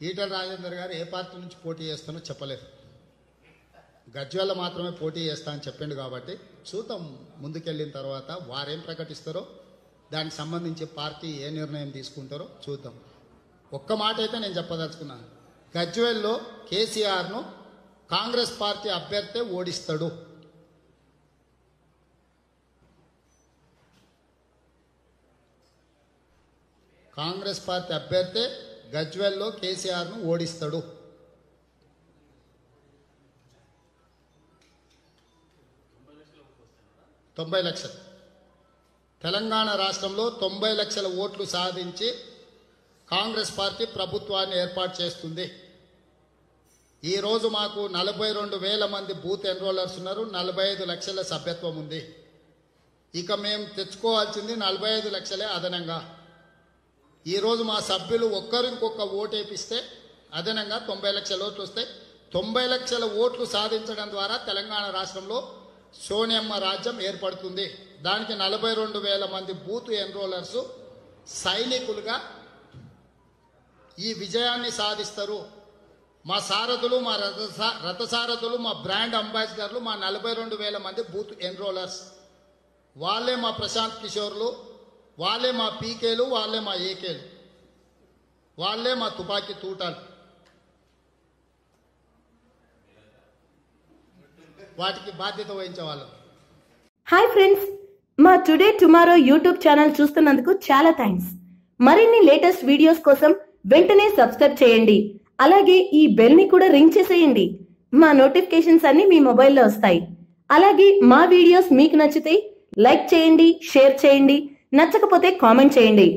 ఈటల రాజేందర్ గారు ఏ పార్టీ నుంచి పోటీ చేస్తానో చెప్పలేదు. గజ్వేల్ మాత్రమే పోటీ చేస్తా అని చెప్పిండు కాబట్టి చూద్దాం ముందుకెళ్ళిన తర్వాత వారేం ప్రకటిస్తారో దానికి సంబంధించి పార్టీ ఏ నిర్ణయం తీసుకుంటారో చూద్దాం. ఒక్క మాట అయితే నేను చెప్పదలుచుకున్నాను, గజ్వేల్లో కేసీఆర్ను కాంగ్రెస్ పార్టీ అభ్యర్థి ఓడిస్తాడు. కాంగ్రెస్ పార్టీ అభ్యర్థి గజ్వేల్లో కేసీఆర్ను ఓడిస్తాడు. తొంభై లక్షలు తెలంగాణ రాష్ట్రంలో 90 లక్షల ఓట్లు సాధించి కాంగ్రెస్ పార్టీ ప్రభుత్వాన్ని ఏర్పాటు చేస్తుంది. ఈరోజు మాకు 42,000 మంది బూత్ ఎన్రోలర్స్ ఉన్నారు, 45 లక్షల సభ్యత్వం ఉంది. ఇక మేము తెచ్చుకోవాల్సింది 45 లక్షలే అదనంగా. ఈరోజు మా సభ్యులు ఒక్కరు ఇంకొక ఓటు వేపిస్తే అదనంగా 90 లక్షల ఓట్లు వస్తాయి. 90 లక్షల ఓట్లు సాధించడం ద్వారా తెలంగాణ రాష్ట్రంలో సోనియమ్మ రాజ్యం ఏర్పడుతుంది. దానికి 42,000 మంది బూత్ ఎన్రోలర్స్ సైనికులుగా ఈ విజయాన్ని సాధిస్తారు. మా సారథులు, మా రథసారథులు, మా బ్రాండ్ అంబాసిడర్లు, మా 42,000 మంది బూత్ ఎన్రోలర్స్, వాళ్ళే మా ప్రశాంత్ కిషోర్లు, వాళ్ళే మా పీకేలు, వాళ్ళే మా ఏకేలు, వాళ్ళే మా తుపాకీ తూటాలు. వాటికి బాధ్యత వహించే వాళ్ళు. హాయ్ ఫ్రెండ్స్, మా టుడే టుమారో యూట్యూబ్ ఛానల్ చూస్తున్నందుకు చాలా థ్యాంక్స్. మరిన్ని లేటెస్ట్ వీడియోస్ కోసం వెంటనే సబ్స్క్రైబ్ చేయండి. అలాగే ఈ బెల్ ని కూడా రింగ్ చేసేయండి. మా నోటిఫికేషన్స్ అన్ని మీ మొబైల్లో వస్తాయి. అలాగే మా వీడియోస్ మీకు నచ్చితే లైక్ చేయండి, షేర్ చేయండి, నచ్చకపోతే కామెంట్ చేయండి.